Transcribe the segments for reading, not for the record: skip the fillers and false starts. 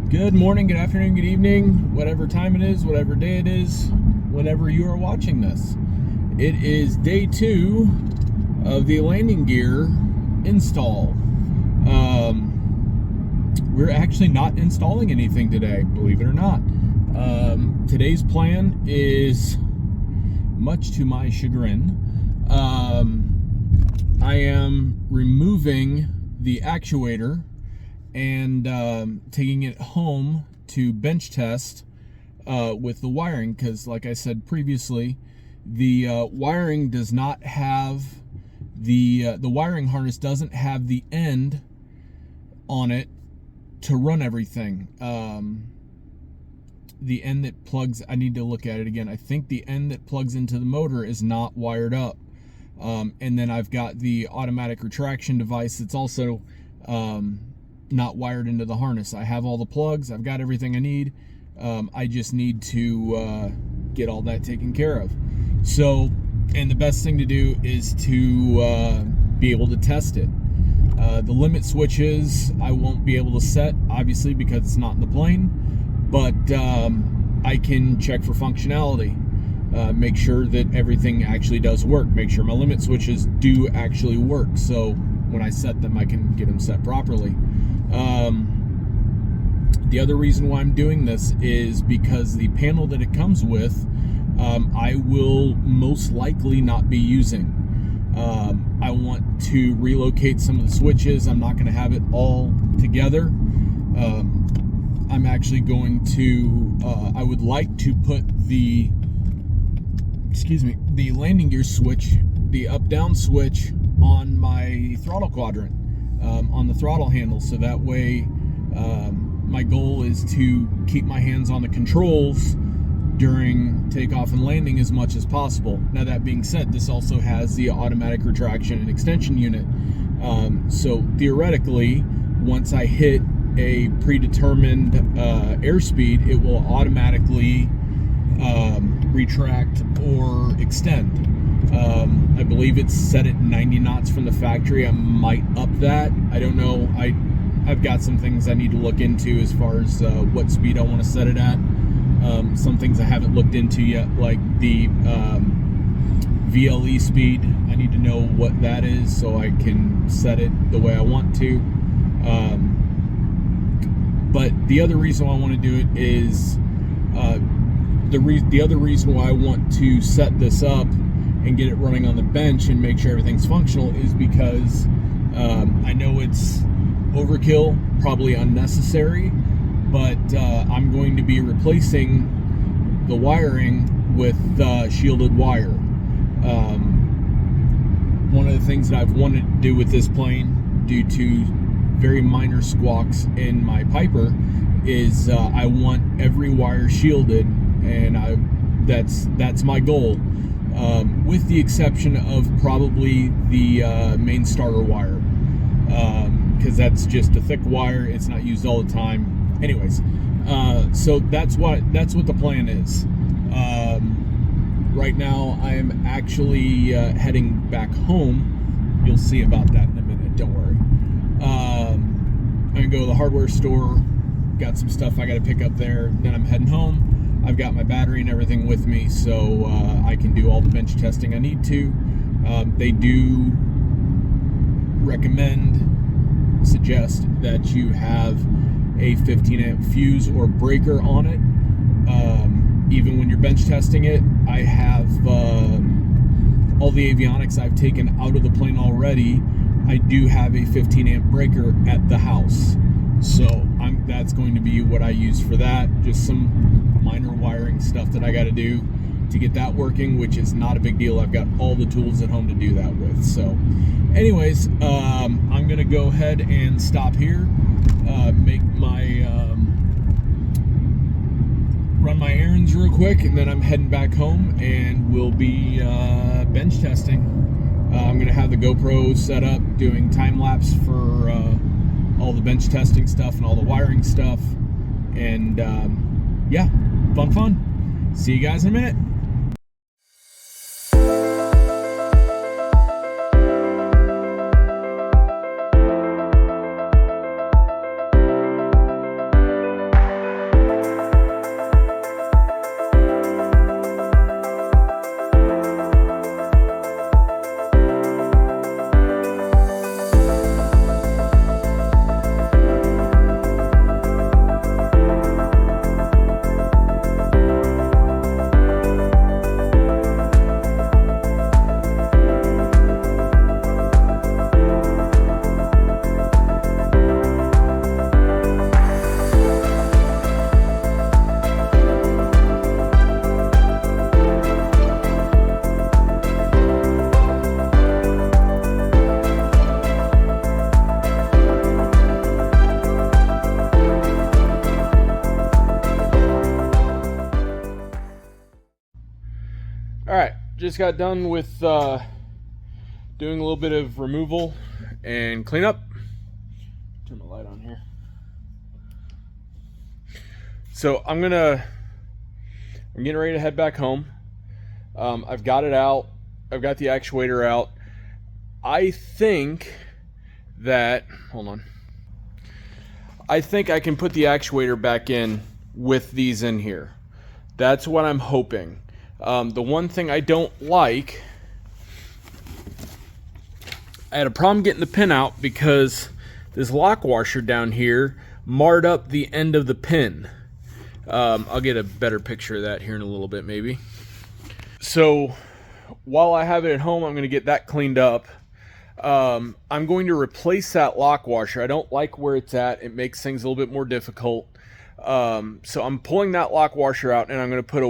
Good morning, good afternoon, good evening, whatever time it is, whatever day it is, whenever you are watching this. It is day 2 of the landing gear install. We're actually not installing anything today, believe it or not. Today's plan is, much to my chagrin, I am removing the actuator and taking it home to bench test with the wiring, because like I said previously, the wiring does not have the wiring harness doesn't have the end on it to run everything. The end that plugs, I need to look at it again. I think the end that plugs into the motor is not wired up. And then I've got the automatic retraction device that's also not wired into the harness. I have all the plugs, I've got everything I need. I just need to get all that taken care of. So, and the best thing to do is to be able to test it. The limit switches I won't be able to set, obviously, because it's not in the plane, but I can check for functionality. Make sure that everything actually does work. Make sure my limit switches do actually work. So when I set them, I can get them set properly. The other reason why I'm doing this is because the panel that it comes with, I will most likely not be using. I want to relocate some of the switches. I'm not going to have it all together. I'm actually going to, I would like to put the landing gear switch, the up-down switch, on my throttle quadrant, on the throttle handle, so that way my goal is to keep my hands on the controls during takeoff and landing as much as possible. Now, that being said, this also has the automatic retraction and extension unit, so theoretically, once I hit a predetermined airspeed, it will automatically retract or extend. I believe it's set at 90 knots from the factory. I might up that. I don't know. I've got some things I need to look into as far as what speed I want to set it at. Some things I haven't looked into yet, like the VLE speed. I need to know what that is so I can set it the way I want to. But the other reason why I want to do it is the other reason why I want to set this up and get it running on the bench and make sure everything's functional is because I know it's overkill, probably unnecessary, but I'm going to be replacing the wiring with shielded wire. One of the things that I've wanted to do with this plane, due to very minor squawks in my Piper, is I want every wire shielded, and that's my goal, with the exception of probably the main starter wire, because that's just a thick wire. It's not used all the time. Anyways, so that's what the plan is. Right now, I am actually heading back home. You'll see about that in a minute. Don't worry. I'm gonna go to the hardware store. Got some stuff I got to pick up there. Then I'm heading home. I've got my battery and everything with me, so I can do all the bench testing I need to. They do suggest that you have a 15 amp fuse or breaker on it. Even when you're bench testing it, I have all the avionics I've taken out of the plane already. I do have a 15 amp breaker at the house, so that's going to be what I use for that. Just some minor wiring stuff that I got to do to get that working, which is not a big deal. I've got all the tools at home to do that with. So anyways, I'm gonna go ahead and stop here, make my run my errands real quick, and then I'm heading back home, and we'll be bench testing. I'm gonna have the GoPro set up doing time lapse for all the bench testing stuff and all the wiring stuff, and yeah, fun. See you guys in a minute. just got done with doing a little bit of removal and cleanup. Turn the light on here. So I'm getting ready to head back home. I've got it out. I've got the actuator out. I think that, hold on. I think I can put the actuator back in with these in here. That's what I'm hoping. The one thing I don't like, I had a problem getting the pin out because this lock washer down here marred up the end of the pin. I'll get a better picture of that here in a little bit maybe. So while I have it at home, I'm going to get that cleaned up. I'm going to replace that lock washer. I don't like where it's at. It makes things a little bit more difficult. So I'm pulling that lock washer out, and I'm going to put a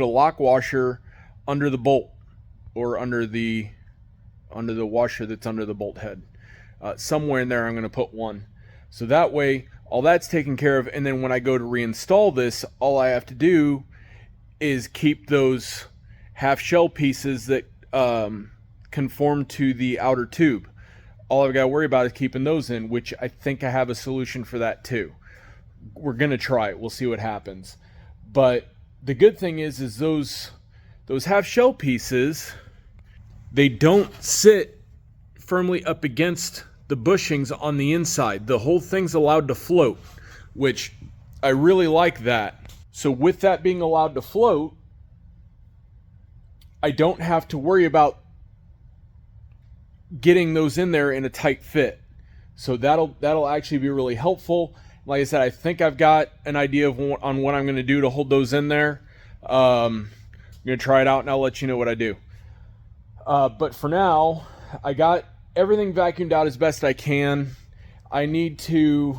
lock washer under the bolt, or under the washer that's under the bolt head. Somewhere in there I'm going to put one. So that way all that's taken care of, and then when I go to reinstall this, all I have to do is keep those half shell pieces that conform to the outer tube. All I've got to worry about is keeping those in, which I think I have a solution for that too. We're going to try it. We'll see what happens. But the good thing is those half shell pieces, they don't sit firmly up against the bushings on the inside. The whole thing's allowed to float, which I really like that. So with that being allowed to float, I don't have to worry about getting those in there in a tight fit. So that'll actually be really helpful. Like I said, I think I've got an idea on what I'm going to do to hold those in there. I'm going to try it out, and I'll let you know what I do. But for now, I got everything vacuumed out as best I can. I need to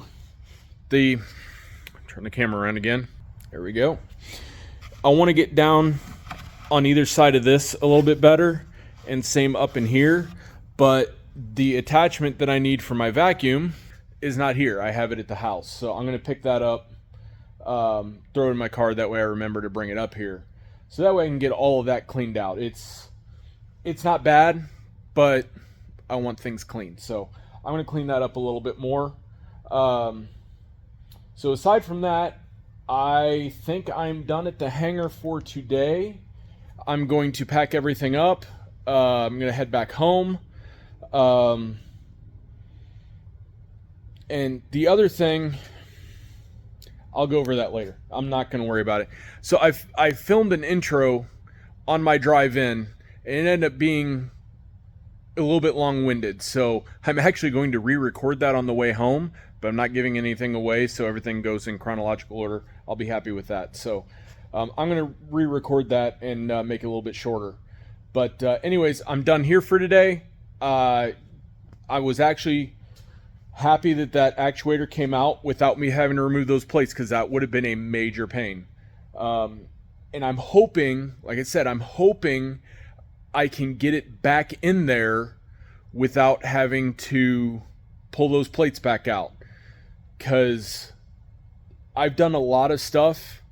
turn the camera around again. There we go. I want to get down on either side of this a little bit better, and same up in here. But the attachment that I need for my vacuum is not here. I have it at the house. So I'm going to pick that up, throw it in my car. That way I remember to bring it up here. So that way I can get all of that cleaned out. It's not bad, but I want things clean. So I'm going to clean that up a little bit more. So aside from that, I think I'm done at the hangar for today. I'm going to pack everything up. I'm going to head back home. And the other thing, I'll go over that later. I'm not going to worry about it. So I filmed an intro on my drive in, and it ended up being a little bit long-winded. So I'm actually going to re-record that on the way home, but I'm not giving anything away, so everything goes in chronological order. I'll be happy with that. So I'm going to re-record that and make it a little bit shorter. But anyways, I'm done here for today. I was actually happy that actuator came out without me having to remove those plates, because that would have been a major pain. And I'm hoping, like I said, I'm hoping I can get it back in there without having to pull those plates back out, because I've done a lot of stuff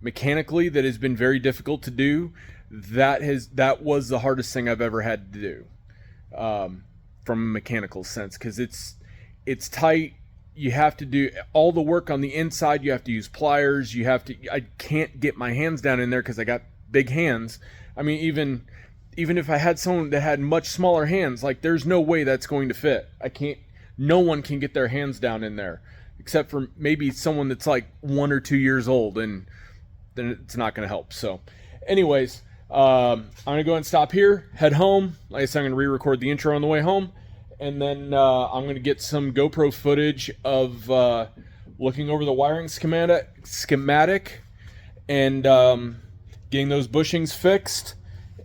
mechanically that has been very difficult to do. That was the hardest thing I've ever had to do, from a mechanical sense, because it's tight. You have to do all the work on the inside. You have to use pliers. I can't get my hands down in there because I got big hands. I mean, even if I had someone that had much smaller hands, like, there's no way that's going to fit. No one can get their hands down in there, except for maybe someone that's like 1 or 2 years old, and then it's not going to help. So anyways, I'm going to go ahead and stop here, head home. Like I said, I'm going to re-record the intro on the way home. And then I'm going to get some GoPro footage of looking over the wiring schematic and getting those bushings fixed,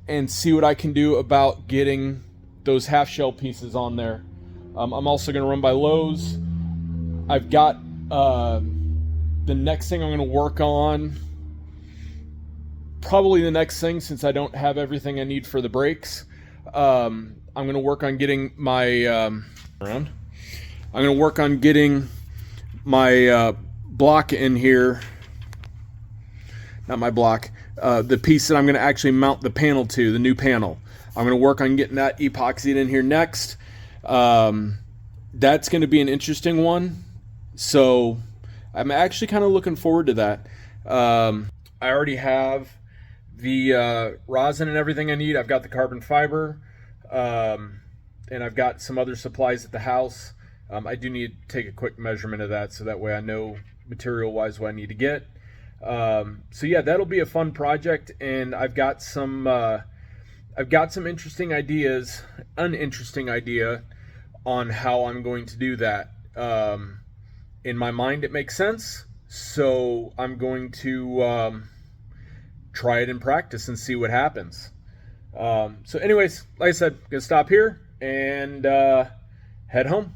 and see what I can do about getting those half shell pieces on there. I'm also going to run by Lowe's. I've got the next thing I'm going to work on, probably the next thing, since I don't have everything I need for the brakes. I'm going to work on getting my block in here. Not my block. the piece that I'm going to actually mount the panel to, the new panel. I'm going to work on getting that epoxied in here next. That's going to be an interesting one. So I'm actually kind of looking forward to that. I already have the rosin and everything I need. I've got the carbon fiber, and I've got some other supplies at the house. I do need to take a quick measurement of that so that way I know material-wise what I need to get. So yeah, that'll be a fun project, and I've got some interesting ideas, an interesting idea on how I'm going to do that. In my mind, it makes sense, so I'm going to try it in practice and see what happens. So anyways, like I said, I'm gonna stop here and head home.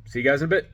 See you guys in a bit.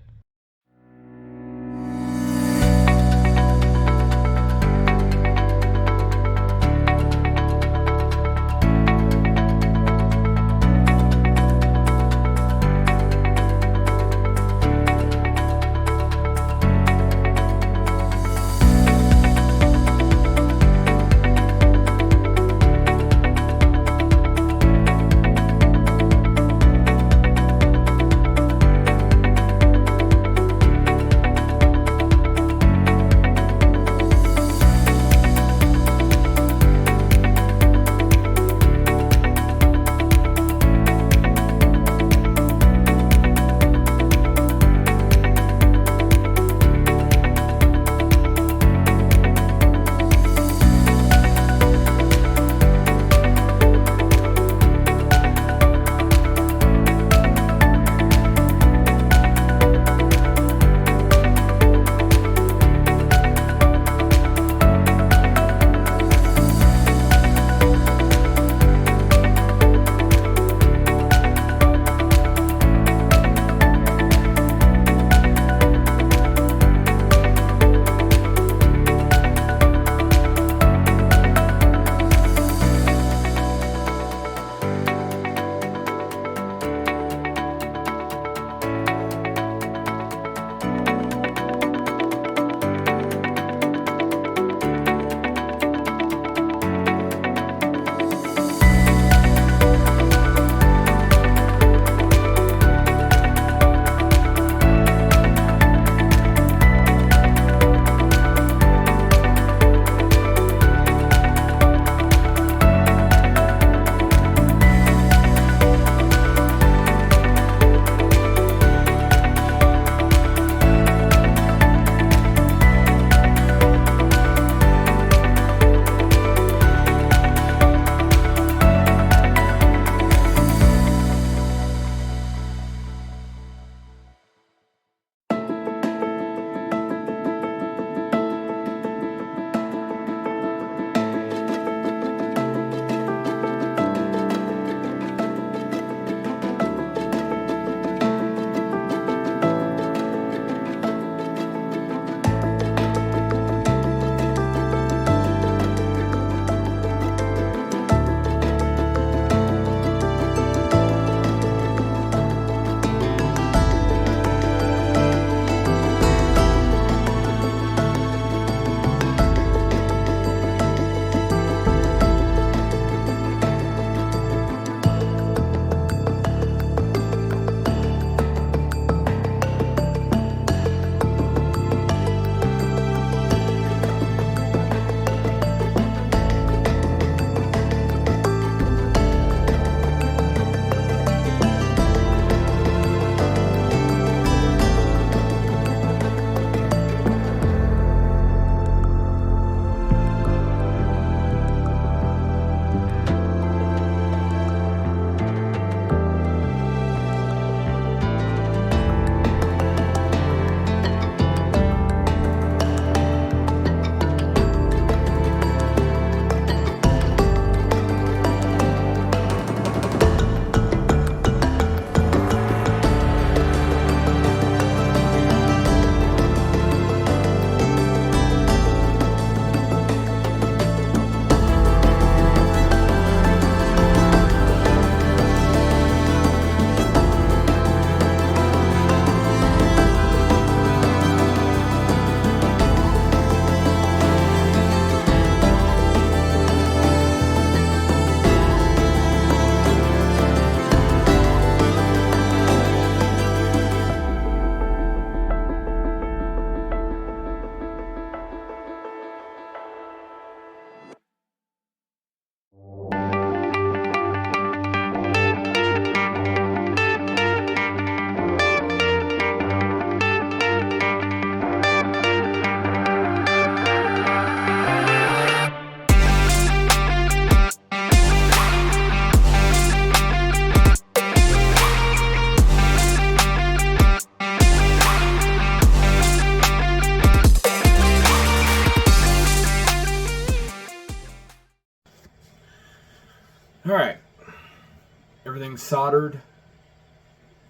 everything's soldered,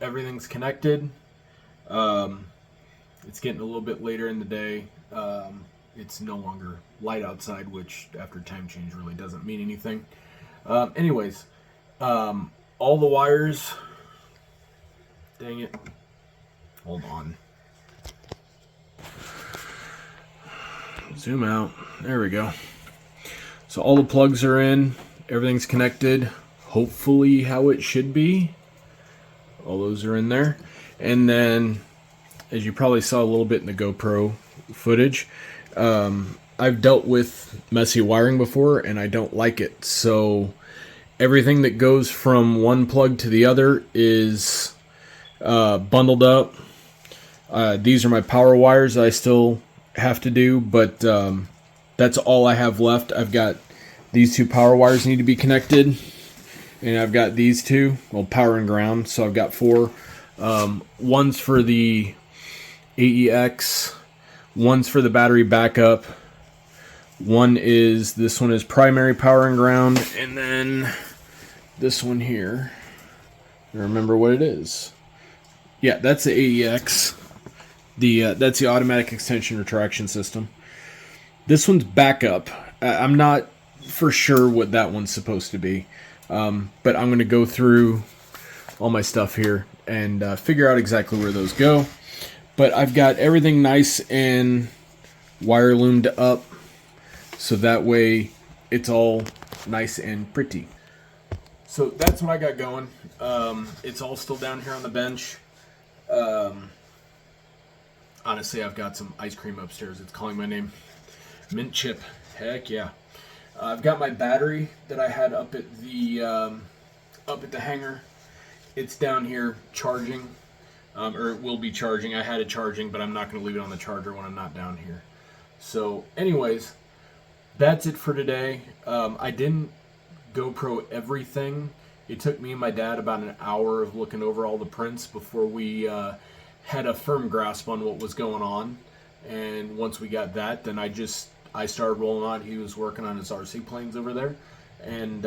everything's connected. It's getting a little bit later in the day. It's no longer light outside, which after time change really doesn't mean anything. Anyways, all the wires, dang it, hold on. Zoom out, there we go. So all the plugs are in, everything's connected, hopefully how it should be. All those are in there. And then, as you probably saw a little bit in the GoPro footage, I've dealt with messy wiring before and I don't like it. So everything that goes from one plug to the other is bundled up. These are my power wires that I still have to do, but that's all I have left. I've got these two power wires need to be connected, and I've got these two, well, power and ground, so I've got four. One's for the AEX, one's for the battery backup, this one is primary power and ground, and then this one here, I remember what it is. Yeah, that's the AEX. That's the automatic extension retraction system. This one's backup. I'm not for sure what that one's supposed to be, but I'm going to go through all my stuff here and figure out exactly where those go. But I've got everything nice and wire loomed up, so that way it's all nice and pretty. So that's what I got going. It's all still down here on the bench. Honestly, I've got some ice cream upstairs. It's calling my name. Mint chip. Heck yeah. I've got my battery that I had up at the hangar. It's down here charging, or it will be charging. I had it charging, but I'm not going to leave it on the charger when I'm not down here. So, anyways, that's it for today. I didn't GoPro everything. It took me and my dad about an hour of looking over all the prints before we had a firm grasp on what was going on. And once we got that, then I started rolling on. He was working on his RC planes over there. And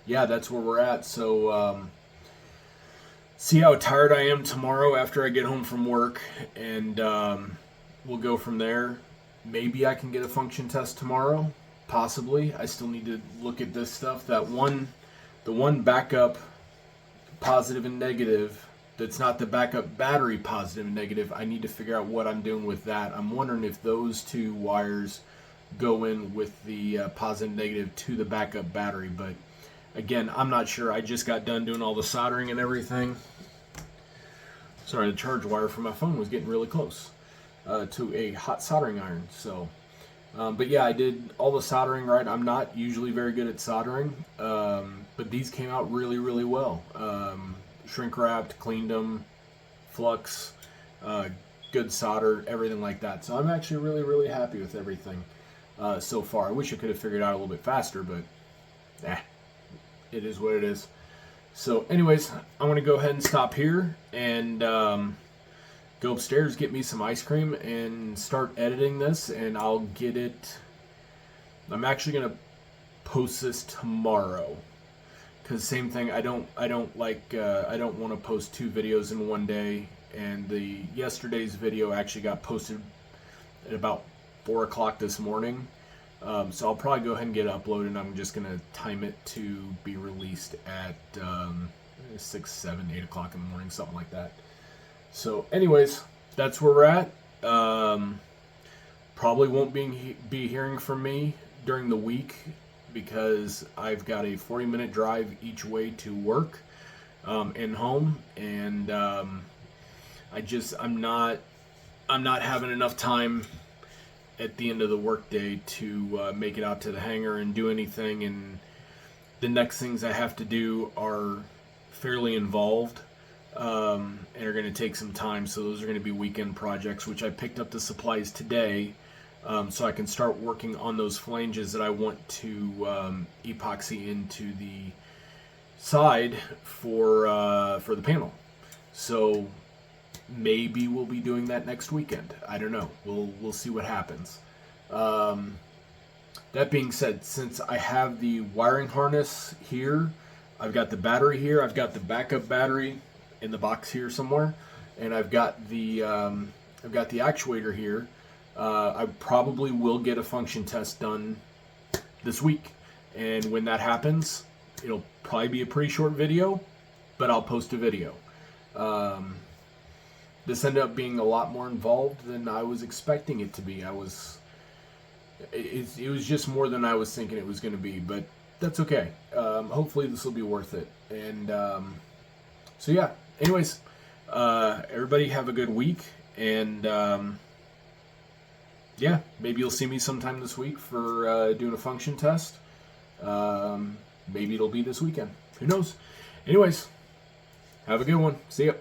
yeah, that's where we're at. So see how tired I am tomorrow after I get home from work. And we'll go from there. Maybe I can get a function test tomorrow. Possibly. I still need to look at this stuff. The one backup positive and negative, that's not the backup battery positive and negative, I need to figure out what I'm doing with that. I'm wondering if those two wires go in with the positive and negative to the backup battery, but again, I'm not sure. I just got done doing all the soldering and everything. Sorry, the charge wire for my phone was getting really close to a hot soldering iron. So, but yeah, I did all the soldering right. I'm not usually very good at soldering, but these came out really, really well. Shrink wrapped, cleaned them, flux, good solder, everything like that. So I'm actually really, really happy with everything so far. I wish I could have figured it out a little bit faster, but it is what it is. So anyways, I'm going to go ahead and stop here and go upstairs, get me some ice cream, and start editing this, and I'll get it. I'm actually going to post this tomorrow. Because same thing, I don't want to post two videos in one day, and the yesterday's video actually got posted at about 4 o'clock this morning. So I'll probably go ahead and get it uploaded, and I'm just gonna time it to be released at 6, 7, 8 o'clock in the morning, something like that. So, anyways, that's where we're at. Probably won't be hearing from me during the week, because I've got a 40-minute drive each way to work and home, and I'm not having enough time at the end of the workday to make it out to the hangar and do anything. And the next things I have to do are fairly involved and are going to take some time. So those are going to be weekend projects, which I picked up the supplies today. So I can start working on those flanges that I want to epoxy into the side for the panel. So maybe we'll be doing that next weekend. I don't know. We'll see what happens. That being said, since I have the wiring harness here, I've got the battery here. I've got the backup battery in the box here somewhere, and I've got the actuator here. I probably will get a function test done this week, and when that happens, it'll probably be a pretty short video, but I'll post a video. This ended up being a lot more involved than I was expecting it to be. It was just more than I was thinking it was going to be, but that's okay. Hopefully this will be worth it. And so yeah, anyways, everybody have a good week, and yeah, maybe you'll see me sometime this week for doing a function test. Maybe it'll be this weekend. Who knows? Anyways, have a good one. See ya.